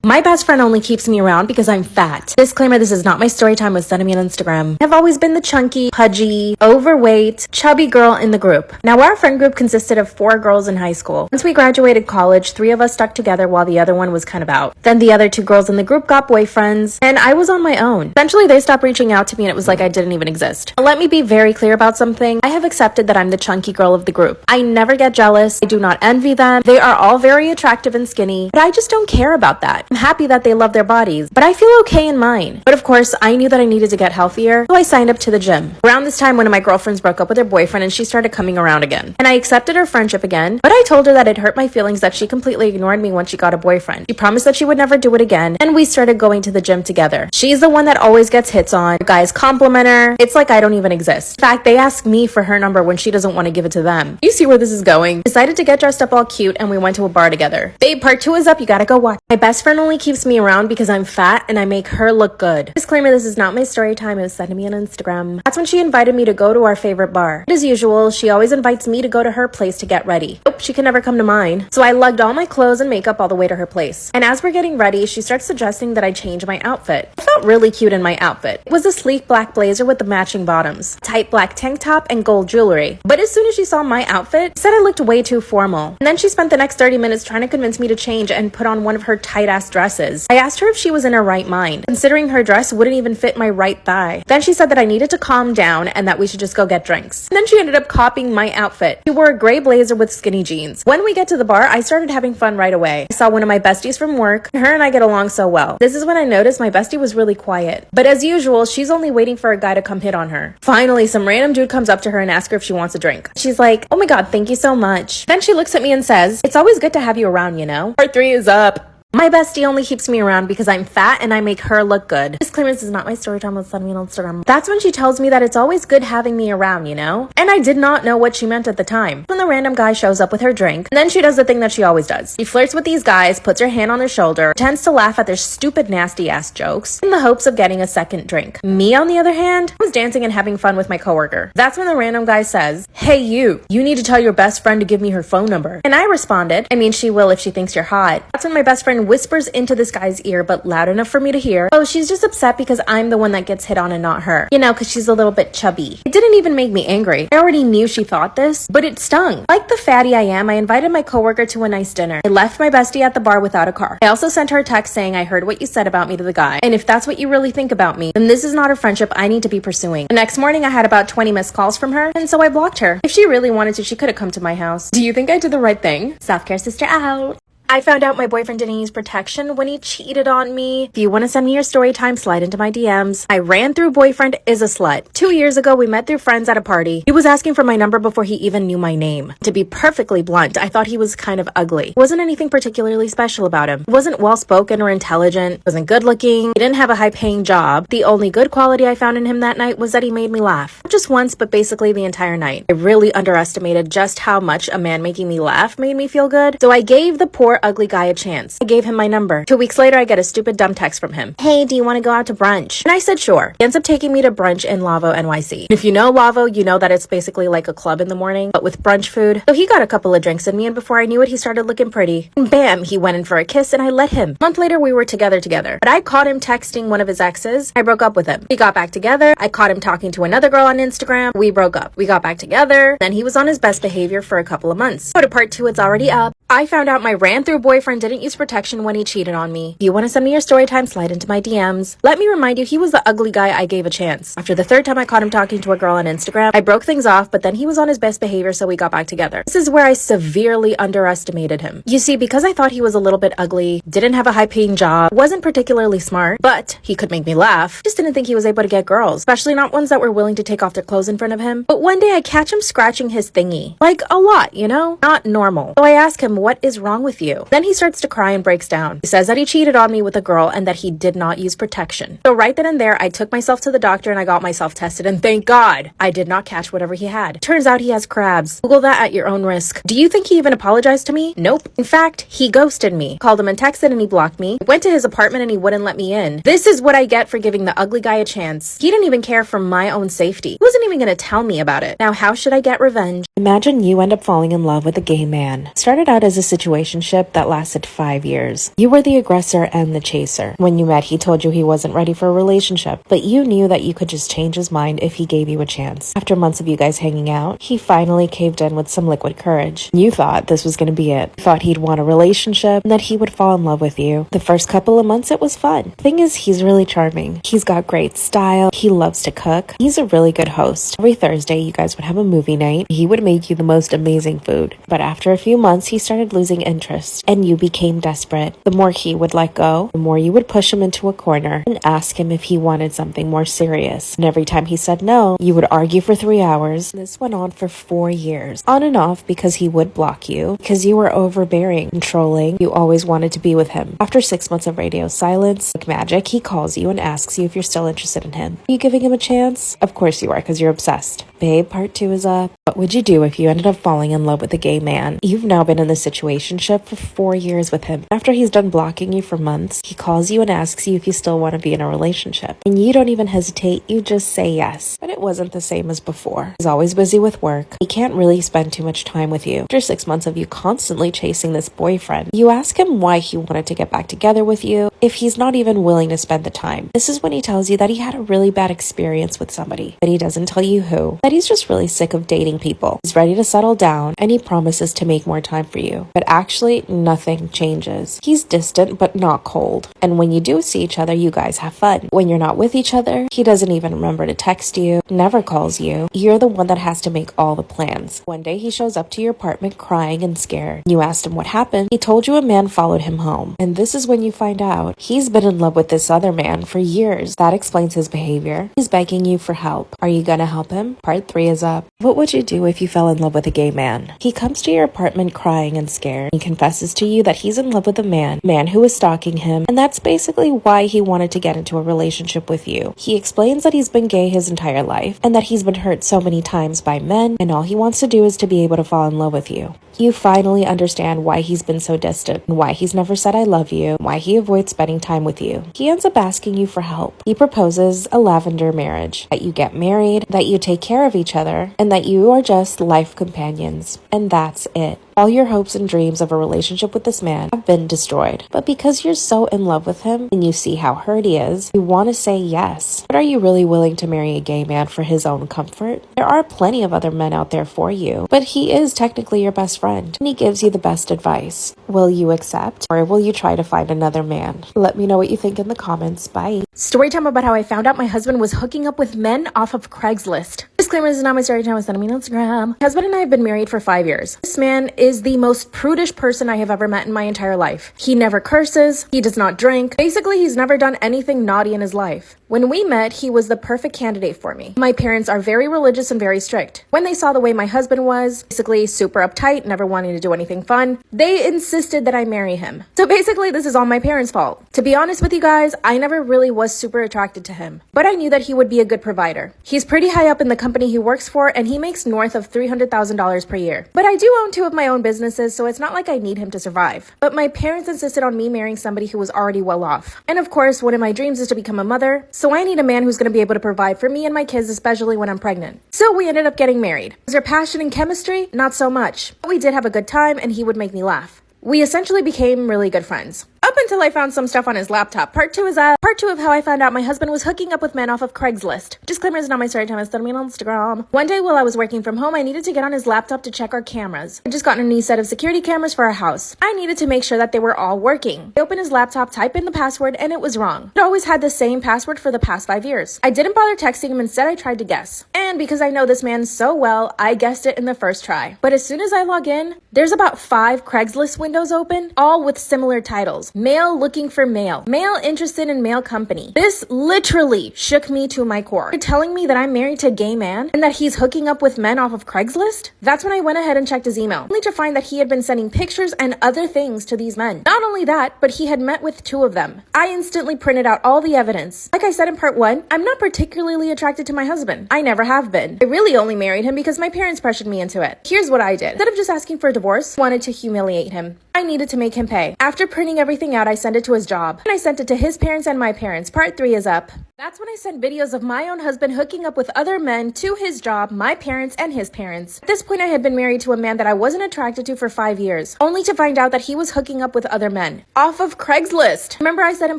My best friend only keeps me around because I'm fat. Disclaimer, this is not my story time with sending me on Instagram. I've always been the chunky, pudgy, overweight, chubby girl in the group. Now, our friend group consisted of 4 girls in high school. Once we graduated college, 3 of us stuck together while the other one was kind of out. Then the other 2 girls in the group got boyfriends, and I was on my own. Eventually, they stopped reaching out to me and it was like I didn't even exist. Now, let me be very clear about something. I have accepted that I'm the chunky girl of the group. I never get jealous. I do not envy them. They are all very attractive and skinny, but I just don't care about that. I'm happy that they love their bodies, but I feel okay in mine. But of course, I knew that I needed to get healthier, so I signed up to the gym. Around this time, one of my girlfriends broke up with her boyfriend and she started coming around again. And I accepted her friendship again, but I told her that it hurt my feelings that she completely ignored me once she got a boyfriend. She promised that she would never do it again, and we started going to the gym together. She's the one that always gets hits on. Guys compliment her. It's like I don't even exist. In fact, they ask me for her number when she doesn't want to give it to them. You see where this is going? Decided to get dressed up all cute and we went to a bar together. Babe, part 2 is up. You gotta go watch. My best friend only keeps me around because I'm fat and I make her look good. Disclaimer, this is not my story time. It was sent to me on Instagram. That's when she invited me to go to our favorite bar. As usual, she always invites me to go to her place to get ready. Nope, she can never come to mine. So I lugged all my clothes and makeup all the way to her place. And as we're getting ready, she starts suggesting that I change my outfit. I felt really cute in my outfit. It was a sleek black blazer with the matching bottoms, tight black tank top, and gold jewelry. But as soon as she saw my outfit, she said I looked way too formal. And then she spent the next 30 minutes trying to convince me to change and put on one of her tight-ass dresses. I asked her if she was in her right mind, considering her dress wouldn't even fit my right thigh. Then she said that I needed to calm down and that we should just go get drinks. And then she ended up copying my outfit. She wore a gray blazer with skinny jeans. When we get to the bar, I started having fun right away. I saw one of my besties from work. Her and I get along so well. This is when I noticed my bestie was really quiet. But as usual, she's only waiting for a guy to come hit on her. Finally, some random dude comes up to her and asks her if she wants a drink. She's like, "Oh my god, thank you so much." Then she looks at me and says, "It's always good to have you around, you know." Part 3 is up. My bestie only keeps me around because I'm fat and I make her look good. Disclaimer, this is not my story time. Let's send me on Instagram. That's when she tells me that it's always good having me around, you know? And I did not know what she meant at the time. When the random guy shows up with her drink, and then she does the thing that she always does. She flirts with these guys, puts her hand on their shoulder, tends to laugh at their stupid nasty ass jokes in the hopes of getting a second drink. Me, on the other hand, was dancing and having fun with my coworker. That's when the random guy says, "Hey you need to tell your best friend to give me her phone number." And I responded, "I mean, she will if she thinks you're hot." That's when my best friend whispers into this guy's ear, but loud enough for me to hear, "Oh, she's just upset because I'm the one that gets hit on and not her. You know, because she's a little bit chubby." It didn't even make me angry. I already knew she thought this, but it stung. Like the fatty I am, I invited my coworker to a nice dinner. I left my bestie at the bar without a car. I also sent her a text saying I heard what you said about me to the guy, and if that's what you really think about me, then this is not a friendship I need to be pursuing. The next morning, I had about 20 missed calls from her, and so I blocked her. If she really wanted to, she could have come to my house. Do you think I did the right thing? Self-care sister out. I found out my boyfriend didn't use protection when he cheated on me. If you want to send me your story time, slide into my DMs. I ran through boyfriend is a slut. 2 years ago, we met through friends at a party. He was asking for my number before he even knew my name. To be perfectly blunt, I thought he was kind of ugly. Wasn't anything particularly special about him. He wasn't well-spoken or intelligent, wasn't good-looking, he didn't have a high-paying job. The only good quality I found in him that night was that he made me laugh. Not just once, but basically the entire night. I really underestimated just how much a man making me laugh made me feel good, so I gave the poor ugly guy a chance. I gave him my number. 2 weeks later, I get a stupid dumb text from him. "Hey, do you want to go out to brunch?" And I said sure. He ends up taking me to brunch in Lavo, NYC. If you know Lavo, you know that it's basically like a club in the morning, but with brunch food. So he got a couple of drinks in me, and before I knew it, he started looking pretty. And bam, he went in for a kiss, and I let him. A month later, we were together. But I caught him texting one of his exes. I broke up with him. We got back together. I caught him talking to another girl on Instagram. We broke up. We got back together. Then he was on his best behavior for a couple of months. Go to part 2, it's already up. I found out my ran-through boyfriend didn't use protection when he cheated on me. If you want to send me your story time, slide into my DMs. Let me remind you, he was the ugly guy I gave a chance. After the 3rd time I caught him talking to a girl on Instagram, I broke things off, but then he was on his best behavior, so we got back together. This is where I severely underestimated him. You see, because I thought he was a little bit ugly, didn't have a high-paying job, wasn't particularly smart, but he could make me laugh, just didn't think he was able to get girls, especially not ones that were willing to take off their clothes in front of him. But one day I catch him scratching his thingy. Like a lot, you know? Not normal. So I ask him, "What is wrong with you?" Then he starts to cry and breaks down. He says that he cheated on me with a girl and that he did not use protection. So right then and there, I took myself to the doctor and I got myself tested, and thank God I did not catch whatever he had. Turns out he has crabs. Google that at your own risk. Do you think he even apologized to me? Nope. In fact, he ghosted me. Called him and texted and he blocked me. I went to his apartment and he wouldn't let me in. This is what I get for giving the ugly guy a chance. He didn't even care for my own safety. He wasn't even gonna tell me about it. Now, how should I get revenge? Imagine you end up falling in love with a gay man. Started out as a situationship, relationship that lasted 5 years. You were the aggressor and the chaser. When you met, he told you he wasn't ready for a relationship, but you knew that you could just change his mind if he gave you a chance. After months of you guys hanging out, he finally caved in with some liquid courage. You thought this was going to be it. You thought he'd want a relationship and that he would fall in love with you. The first couple of months it was fun. Thing is, he's really charming. He's got great style. He loves to cook. He's a really good host. Every Thursday you guys would have a movie night. He would make you the most amazing food. But after a few months he started losing interest and you became desperate. The more he would let go, the more you would push him into a corner and ask him if he wanted something more serious. And every time he said no, you would argue for 3 hours. This went on for 4 years. On and off because he would block you, because you were overbearing, controlling. You always wanted to be with him. After 6 months of radio silence, like magic, he calls you and asks you if you're still interested in him. Are you giving him a chance? Of course you are, because you're obsessed. Babe, part 2 is up. What would you do if you ended up falling in love with a gay man? You've now been in this situationship for 4 years with him. After he's done blocking you for months, he calls you and asks you if you still want to be in a relationship. And you don't even hesitate, you just say yes. But it wasn't the same as before. He's always busy with work. He can't really spend too much time with you. After 6 months of you constantly chasing this boyfriend, you ask him why he wanted to get back together with you if he's not even willing to spend the time. This is when he tells you that he had a really bad experience with somebody, but he doesn't tell you who, that he's just really sick of dating people. He's ready to settle down and he promises to make more time for you. But actually, nothing changes. He's distant but not cold. And when you do see each other, you guys have fun. When you're not with each other, he doesn't even remember to text you, never calls you. You're the one that has to make all the plans. One day he shows up to your apartment crying and scared. You asked him what happened. He told you a man followed him home. And this is when you find out he's been in love with this other man for years. That explains his behavior. He's begging you for help. Are you gonna help him? Part 3 is up. What would you do if you fell in love with a gay man? He comes to your apartment crying and scared. He confesses to you that he's in love with a man who is stalking him, and that's basically why he wanted to get into a relationship with you. He explains that he's been gay his entire life, and that he's been hurt so many times by men, and all he wants to do is to be able to fall in love with you. You finally understand why he's been so distant, and why he's never said I love you, and why he avoids spending time with you. He ends up asking you for help. He proposes a lavender marriage, that you get married, that you take care of each other, and that you are just life companions. And that's it. All your hopes and dreams of a relationship with this man have been destroyed. But because you're so in love with him and you see how hurt he is, you want to say yes. But are you really willing to marry a gay man for his own comfort? There are plenty of other men out there for you, but he is technically your best friend and he gives you the best advice. Will you accept, or will you try to find another man? Let me know what you think in the comments. Bye. Story time about how I found out my husband was hooking up with men off of Craigslist. Disclaimer, this is not my story time. Send me on Instagram. My husband and I have been married for 5 years. This man is the most prudish person I have ever met in my entire life. He never curses. He does not drink. Basically, he's never done anything naughty in his life. When we met, he was the perfect candidate for me. My parents are very religious and very strict. When they saw the way my husband was, basically super uptight, never wanting to do anything fun, they insisted that I marry him. So basically, this is all my parents' fault. To be honest with you guys, I never really was super attracted to him, but I knew that he would be a good provider. He's pretty high up in the company he works for, and he makes north of $300,000 per year. But I do own 2 of my own businesses, so it's not like I need him to survive. But my parents insisted on me marrying somebody who was already well off. And of course, one of my dreams is to become a mother, so I need a man who's going to be able to provide for me and my kids, especially when I'm pregnant. So we ended up getting married. Was there passion and chemistry? Not so much. But we did have a good time, and he would make me laugh. We essentially became really good friends. Up until I found some stuff on his laptop. Part 2 is Part 2 of how I found out my husband was hooking up with men off of Craigslist. Disclaimer, is not my story time. It's me on Instagram. One day while I was working from home, I needed to get on his laptop to check our cameras. I just gotten a new set of security cameras for our house. I needed to make sure that they were all working. I opened his laptop, typed in the password, and it was wrong. It always had the same password for the past 5 years. I didn't bother texting him. Instead, I tried to guess. And because I know this man so well, I guessed it in the first try. But as soon as I log in, there's about 5 Craigslist windows open, all with similar titles. Male looking for male. Male interested in male company. This literally shook me to my core. You're telling me that I'm married to a gay man and that he's hooking up with men off of Craigslist? That's when I went ahead and checked his email, only to find that he had been sending pictures and other things to these men. Not only that, but he had met with 2 of them. I instantly printed out all the evidence. Like I said in part 1, I'm not particularly attracted to my husband. I never have been. I really only married him because my parents pressured me into it. Here's what I did. Instead of just asking for a divorce, I wanted to humiliate him. I needed to make him pay. After printing everything working out, I sent it to his job. And I sent it to his parents and my parents. Part 3 is up. That's when I sent videos of my own husband hooking up with other men to his job, my parents, and his parents. At this point, I had been married to a man that I wasn't attracted to for 5 years, only to find out that he was hooking up with other men. Off of Craigslist. Remember I said in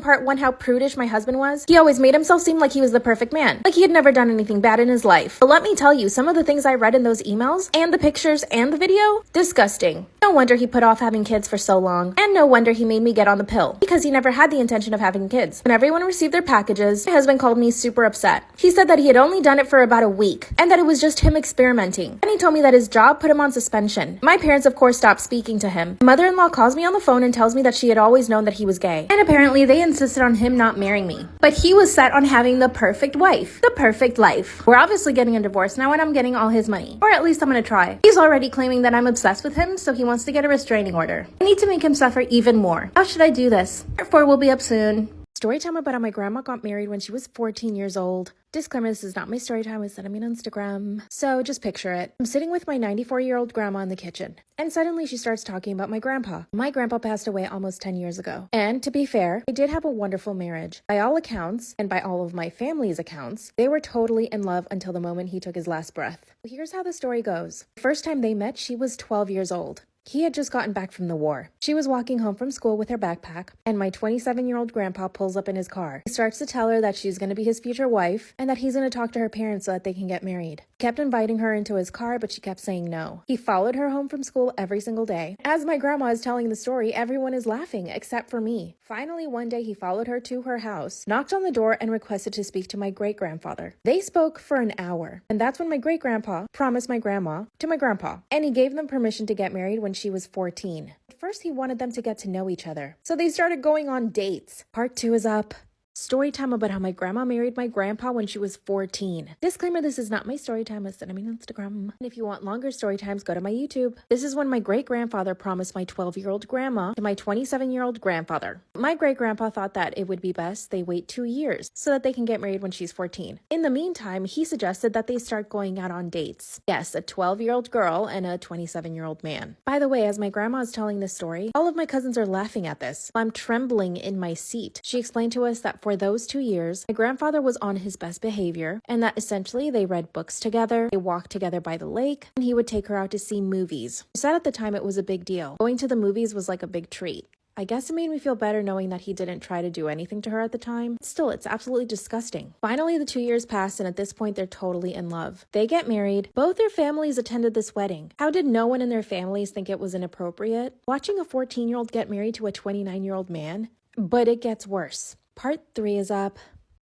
part 1 how prudish my husband was? He always made himself seem like he was the perfect man, like he had never done anything bad in his life. But let me tell you, some of the things I read in those emails, and the pictures, and the video, disgusting. No wonder he put off having kids for so long, and no wonder he made me get on the pill, because he never had the intention of having kids. When everyone received their packages, my husband called me super upset. He said that he had only done it for about a week, and that it was just him experimenting. And he told me that his job put him on suspension. My parents, of course, stopped speaking to him. My mother-in-law calls me on the phone and tells me that she had always known that he was gay. And apparently they insisted on him not marrying me. But he was set on having the perfect wife. The perfect life. We're obviously getting a divorce now, and I'm getting all his money. Or at least I'm gonna try. He's already claiming that I'm obsessed with him, so he wants to get a restraining order. I need to make him suffer even more. How should I do this? Part 4 will be up soon. Storytime about how my grandma got married when she was 14 years old. Disclaimer, this is not my story time, it's sending me on Instagram. So just picture it. I'm sitting with my 94-year-old grandma in the kitchen, and suddenly she starts talking about my grandpa. My grandpa passed away almost 10 years ago. And to be fair, they did have a wonderful marriage. By all accounts, and by all of my family's accounts, they were totally in love until the moment he took his last breath. Here's how the story goes. The first time they met, she was 12 years old. He had just gotten back from the war. She was walking home from school with her backpack, and my 27-year-old grandpa pulls up in his car. He starts to tell her that she's going to be his future wife, and that he's going to talk to her parents so that they can get married. He kept inviting her into his car, but she kept saying no. He followed her home from school every single day. As my grandma is telling the story, everyone is laughing, except for me. Finally, one day he followed her to her house, knocked on the door, and requested to speak to my great-grandfather. They spoke for an hour, and that's when my great-grandpa promised my grandma to my grandpa, and he gave them permission to get married when she was 14. At first, he wanted them to get to know each other, so they started going on dates. Part 2 is up. Story time about how my grandma married my grandpa when she was 14. Disclaimer, this is not my story time, it's sending me on Instagram. And if you want longer story times, go to my YouTube. This is when my great-grandfather promised my 12-year-old grandma to my 27-year-old grandfather. My great-grandpa thought that it would be best they wait 2 years so that they can get married when she's 14. In the meantime, he suggested that they start going out on dates. Yes, a 12-year-old girl and a 27-year-old man. By the way, as my grandma is telling this story, all of my cousins are laughing at this. I'm trembling in my seat. She explained to us that for those 2 years, my grandfather was on his best behavior, and that essentially they read books together, they walked together by the lake, and he would take her out to see movies. She said at the time it was a big deal. Going to the movies was like a big treat. I guess it made me feel better knowing that he didn't try to do anything to her at the time. Still, it's absolutely disgusting. Finally, the 2 years pass, and at this point, they're totally in love. They get married. Both their families attended this wedding. How did no one in their families think it was inappropriate? Watching a 14-year-old get married to a 29-year-old man? But it gets worse. Part 3 is up.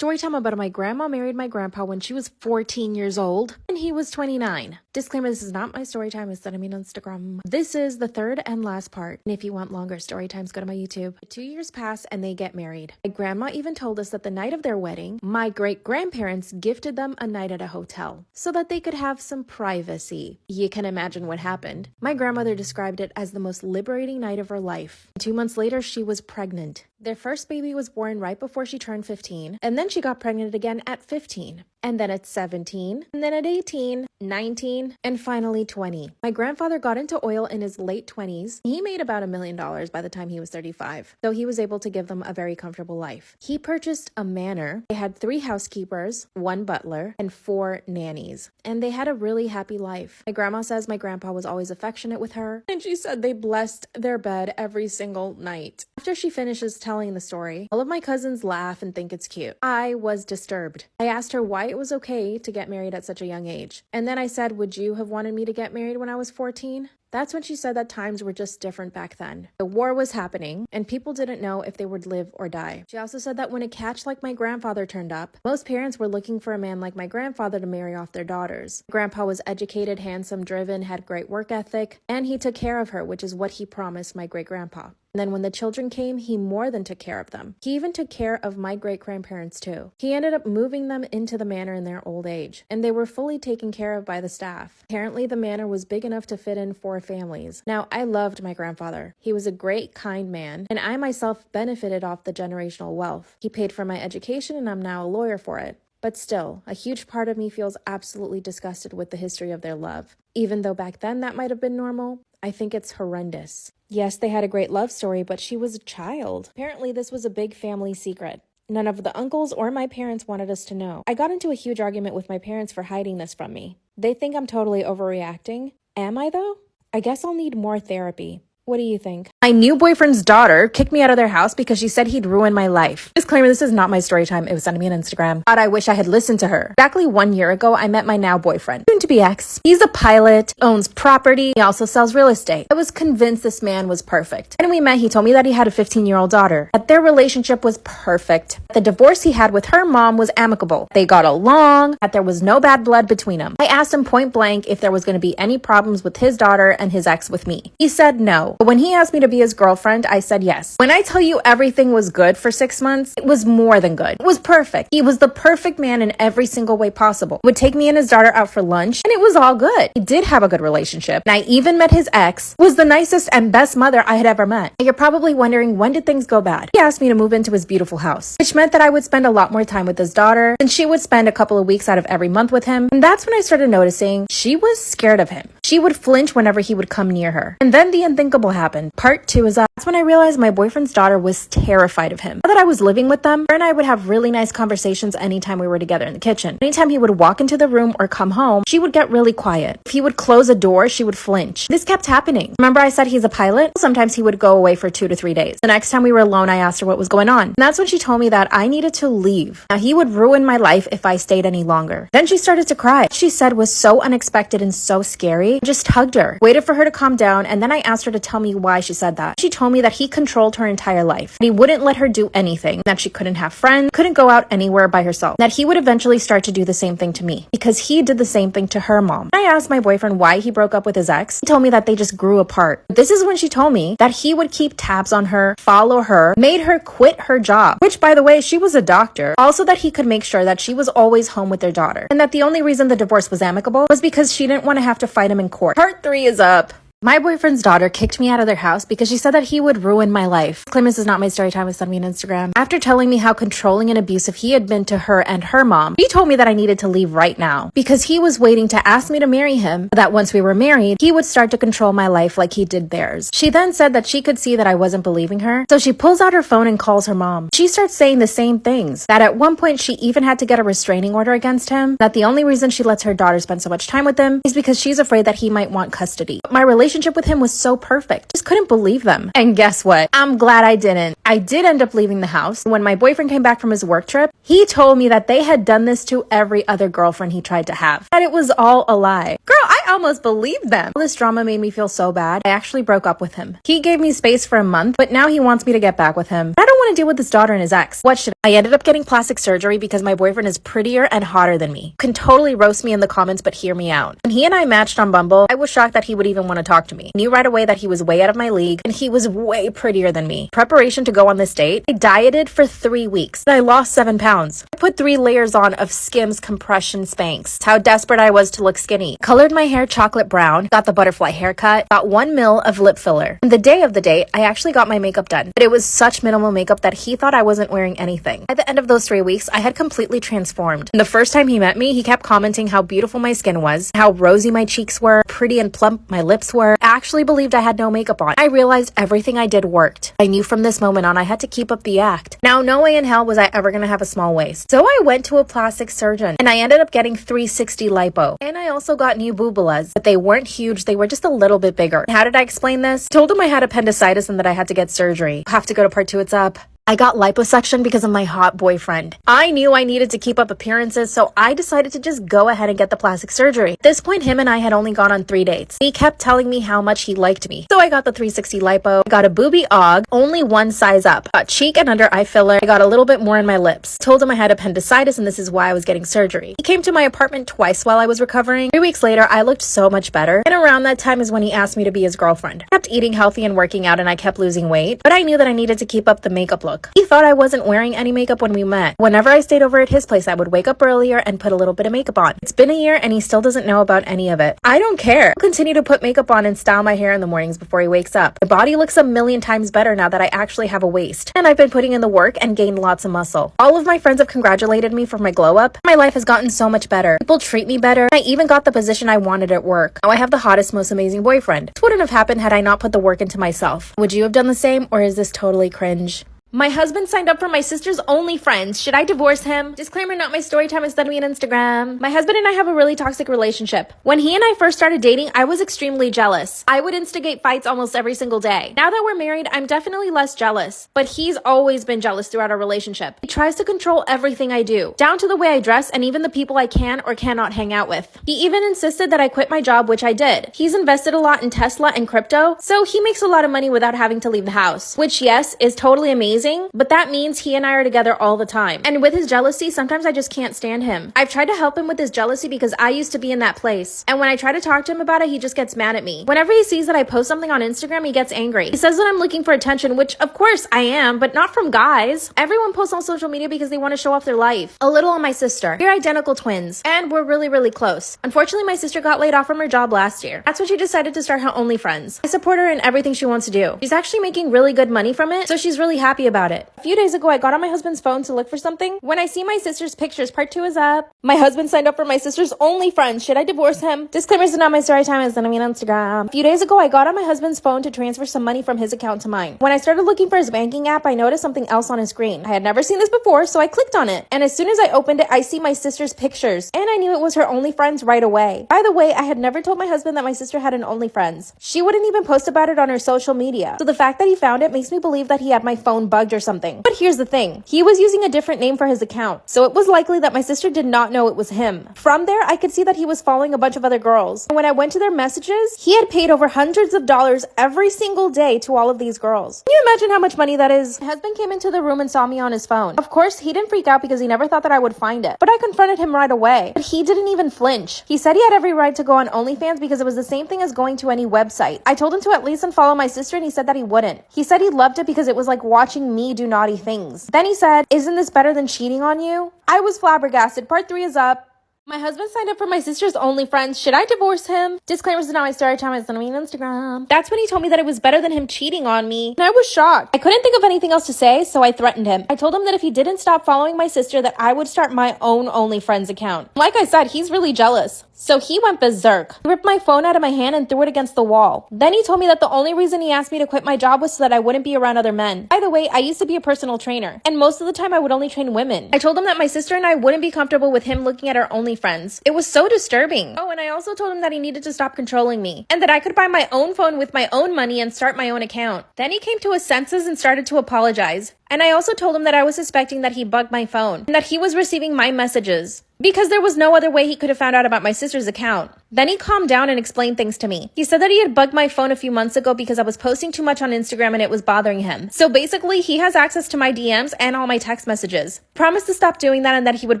Storytime about how my grandma married my grandpa when she was 14 years old and he was 29. Disclaimer, this is not my story time, it's sending me on Instagram. This is the third and last part. And if you want longer story times, go to my YouTube. 2 years pass and they get married. My grandma even told us that the night of their wedding, my great-grandparents gifted them a night at a hotel so that they could have some privacy. You can imagine what happened. My grandmother described it as the most liberating night of her life. 2 months later, she was pregnant. Their first baby was born right before she turned 15, and then she got pregnant again at 15. And then at 17, and then at 18, 19, and finally 20. My grandfather got into oil in his late 20s. He made about $1 million by the time he was 35, so he was able to give them a very comfortable life. He purchased a manor. They had 3 housekeepers, 1 butler, and 4 nannies, and they had a really happy life. My grandma says my grandpa was always affectionate with her, and she said they blessed their bed every single night. After she finishes telling the story, all of my cousins laugh and think it's cute. I was disturbed. I asked her why it was okay to get married at such a young age. And then I said, would you have wanted me to get married when I was 14? That's when she said that times were just different back then. The war was happening, and people didn't know if they would live or die. She also said that when a catch like my grandfather turned up, most parents were looking for a man like my grandfather to marry off their daughters. Grandpa was educated, handsome, driven, had great work ethic, and he took care of her, which is what he promised my great-grandpa. And then when the children came, he more than took care of them. He even took care of my great-grandparents too. He ended up moving them into the manor in their old age, and they were fully taken care of by the staff. Apparently, the manor was big enough to fit in 4 families. Now, I loved my grandfather. He was a great, kind man, and I myself benefited off the generational wealth. He paid for my education, and I'm now a lawyer for it. But still, a huge part of me feels absolutely disgusted with the history of their love. Even though back then that might have been normal, I think it's horrendous. Yes, they had a great love story, but she was a child. Apparently, this was a big family secret. None of the uncles or my parents wanted us to know. I got into a huge argument with my parents for hiding this from me. They think I'm totally overreacting. Am I, though? I guess I'll need more therapy. What do you think? My new boyfriend's daughter kicked me out of their house because she said he'd ruin my life. Disclaimer, this is not my story time. It was sent to me on Instagram. God, I wish I had listened to her. Exactly 1 year ago, I met my now boyfriend, soon to be ex. He's a pilot, owns property, he also sells real estate. I was convinced this man was perfect. When we met, he told me that he had a 15-year-old daughter, that their relationship was perfect. The divorce he had with her mom was amicable. They got along, that there was no bad blood between them. I asked him point blank if there was going to be any problems with his daughter and his ex with me. He said no. But when he asked me to be his girlfriend, I said yes. When I tell you everything was good for 6 months, it was more than good. It was perfect. He was the perfect man in every single way possible. Would take me and his daughter out for lunch, and it was all good. He did have a good relationship. And I even met his ex, who was the nicest and best mother I had ever met. And you're probably wondering, when did things go bad? He asked me to move into his beautiful house, which meant that I would spend a lot more time with his daughter, and she would spend a couple of weeks out of every month with him. And that's when I started noticing she was scared of him. She would flinch whenever he would come near her. And then the unthinkable happened. Part 2 is up. That's when I realized my boyfriend's daughter was terrified of him. Now that I was living with them, her and I would have really nice conversations anytime we were together in the kitchen. Anytime he would walk into the room or come home, she would get really quiet. If he would close a door, she would flinch. This kept happening. Remember I said he's a pilot? Sometimes he would go away for 2 to 3 days. The next time we were alone, I asked her what was going on. And that's when she told me that I needed to leave. Now he would ruin my life if I stayed any longer. Then she started to cry. What she said was so unexpected and so scary. I just hugged her, waited for her to calm down, and then I asked her to tell me why she said that. She told me that he controlled her entire life, that he wouldn't let her do anything, that she couldn't have friends, couldn't go out anywhere by herself, that he would eventually start to do the same thing to me because he did the same thing to her mom. I asked my boyfriend why he broke up with his ex. He told me that they just grew apart. This is when she told me that he would keep tabs on her, follow her, made her quit her job, which by the way, she was a doctor. Also that he could make sure that she was always home with their daughter, and that the only reason the divorce was amicable was because she didn't want to have to fight him in court. Part 3 is up. My boyfriend's daughter kicked me out of their house because she said that he would ruin my life. Claim this is not my story time, was sent me on Instagram. After telling me how controlling and abusive he had been to her and her mom, he told me that I needed to leave right now because he was waiting to ask me to marry him, that once we were married, he would start to control my life like he did theirs. She then said that she could see that I wasn't believing her, so she pulls out her phone and calls her mom. She starts saying the same things, that at one point she even had to get a restraining order against him, that the only reason she lets her daughter spend so much time with him is because she's afraid that he might want custody. But my relationship with him was so perfect. Just couldn't believe them. And guess what? I'm glad I didn't. I did end up leaving the house. When my boyfriend came back from his work trip, he told me that they had done this to every other girlfriend he tried to have. That it was all a lie. Girl, I almost believed them. All this drama made me feel so bad. I actually broke up with him. He gave me space for a month, but now he wants me to get back with him. I don't want to deal with his daughter and his ex. What should I ended up getting plastic surgery because my boyfriend is prettier and hotter than me. You can totally roast me in the comments, but hear me out. When he and I matched on Bumble, I was shocked that he would even want to talk to me. Knew right away that he was way out of my league and he was way prettier than me. Preparation to go on this date, I dieted for 3 weeks and I lost 7 pounds. I put 3 layers on of Skims compression Spanx. That's how desperate I was to look skinny. Colored my hair chocolate brown, got the butterfly haircut, got 1 mil of lip filler. And the day of the date, I actually got my makeup done, but it was such minimal makeup that he thought I wasn't wearing anything. At the end of those 3 weeks, I had completely transformed. And the first time he met me, he kept commenting how beautiful my skin was, how rosy my cheeks were, pretty and plump my lips were. I actually believed I had no makeup on. I realized everything I did worked. I knew from this moment on I had to keep up the act. Now, no way in hell was I ever gonna have a small waist. So I went to a plastic surgeon and I ended up getting 360 lipo. And I also got new boobulas, but they weren't huge, they were just a little bit bigger. How did I explain this? Told him I had appendicitis and that I had to get surgery. Have to go to part 2, it's up. I got liposuction because of my hot boyfriend. I knew I needed to keep up appearances, so I decided to just go ahead and get the plastic surgery. At this point, him and I had only gone on 3 dates. He kept telling me how much he liked me. So I got the 360 lipo, got a boobie aug, only 1 size up. Got cheek and under eye filler, I got a little bit more in my lips. Told him I had appendicitis and this is why I was getting surgery. He came to my apartment twice while I was recovering. 3 weeks later, I looked so much better. And around that time is when he asked me to be his girlfriend. I kept eating healthy and working out and I kept losing weight, but I knew that I needed to keep up the makeup look. look. He thought I wasn't wearing any makeup when we met. Whenever I stayed over at his place, I would wake up earlier and put a little bit of makeup on. It's been a year and he still doesn't know about any of it. I don't care. I'll continue to put makeup on and style my hair in the mornings before he wakes up. My body looks a million times better now that I actually have a waist. And I've been putting in the work and gained lots of muscle. All of my friends have congratulated me for my glow up. My life has gotten so much better. People treat me better. I even got the position I wanted at work. Now I have the hottest, most amazing boyfriend. This wouldn't have happened had I not put the work into myself. Would you have done the same, or is this totally cringe? My husband signed up for my sister's OnlyFriends. Should I divorce him? Disclaimer, not my story time, is send me on Instagram. My husband and I have a really toxic relationship. When he and I first started dating, I was extremely jealous. I would instigate fights almost every single day. Now that we're married, I'm definitely less jealous. But he's always been jealous throughout our relationship. He tries to control everything I do, down to the way I dress and even the people I can or cannot hang out with. He even insisted that I quit my job, which I did. He's invested a lot in Tesla and crypto, so he makes a lot of money without having to leave the house, which, yes, is totally amazing. But that means he and I are together all the time. And with his jealousy, sometimes I just can't stand him. I've tried to help him with his jealousy because I used to be in that place. And when I try to talk to him about it, he just gets mad at me. Whenever he sees that I post something on Instagram, he gets angry. He says that I'm looking for attention, which of course I am, but not from guys. Everyone posts on social media because they want to show off their life. A little on my sister. We're identical twins. And we're really, really close. Unfortunately, my sister got laid off from her job last year. That's when she decided to start her OnlyFriends. I support her in everything she wants to do. She's actually making really good money from it, so she's really happy about it. A few days ago, I got on my husband's phone to look for something. When I see my sister's pictures, part 2 is up. My husband signed up for my sister's OnlyFriends. Should I divorce him? Disclaimer, is not my story time, is send me on Instagram. A few days ago, I got on my husband's phone to transfer some money from his account to mine. When I started looking for his banking app, I noticed something else on his screen. I had never seen this before, so I clicked on it. And as soon as I opened it, I see my sister's pictures. And I knew it was her OnlyFriends right away. By the way, I had never told my husband that my sister had an OnlyFriends. She wouldn't even post about it on her social media. So the fact that he found it makes me believe that he had my phone bugged or something. But here's the thing. He was using a different name for his account, so it was likely that my sister did not know it was him. From there, I could see that he was following a bunch of other girls. And when I went to their messages, he had paid over hundreds of dollars every single day to all of these girls. Can you imagine how much money that is? My husband came into the room and saw me on his phone. Of course, he didn't freak out because he never thought that I would find it. But I confronted him right away. But he didn't even flinch. He said he had every right to go on OnlyFans because it was the same thing as going to any website. I told him to at least unfollow my sister, and he said that he wouldn't. He said he loved it because it was like watching me do naughty things. Then he said, "Isn't this better than cheating on you?" I was flabbergasted. Part 3 is up. My husband signed up for my sister's OnlyFriends. Should I divorce him? Disclaimers, is not my story time, it's not me on Instagram. That's when he told me that it was better than him cheating on me. And I was shocked. I couldn't think of anything else to say, so I threatened him. I told him that if he didn't stop following my sister, that I would start my own OnlyFriends account. Like I said, he's really jealous. So he went berserk. He ripped my phone out of my hand and threw it against the wall. Then he told me that the only reason he asked me to quit my job was so that I wouldn't be around other men. By the way, I used to be a personal trainer, and most of the time I would only train women. I told him that my sister and I wouldn't be comfortable with him looking at our OnlyFriends. It was so disturbing. Oh, and I also told him that he needed to stop controlling me, and that I could buy my own phone with my own money and start my own account. Then he came to his senses and started to apologize. And I also told him that I was suspecting that he bugged my phone, and that he was receiving my messages, because there was no other way he could have found out about my sister's account. Then he calmed down and explained things to me. He said that he had bugged my phone a few months ago because I was posting too much on Instagram and it was bothering him. So basically, he has access to my DMs and all my text messages. Promised to stop doing that and that he would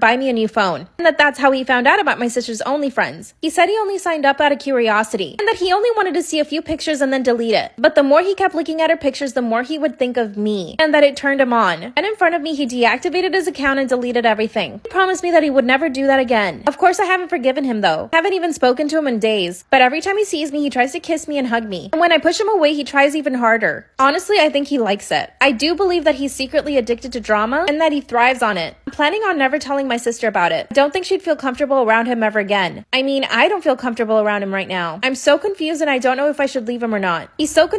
buy me a new phone. And that's how he found out about my sister's OnlyFriends. He said he only signed up out of curiosity, and that he only wanted to see a few pictures and then delete it. But the more he kept looking at her pictures, the more he would think of me, and that it turned him on. And in front of me, he deactivated his account and deleted everything. He promised me that he would never do that again. Of course, I haven't forgiven him though. Haven't even spoken to him in days. But every time he sees me, he tries to kiss me and hug me. And when I push him away, he tries even harder. Honestly, I think he likes it. I do believe that he's secretly addicted to drama and that he thrives on it. I'm planning on never telling my sister about it. I don't think she'd feel comfortable around him ever again. I mean, I don't feel comfortable around him right now. I'm so confused and I don't know if I should leave him or not. He's so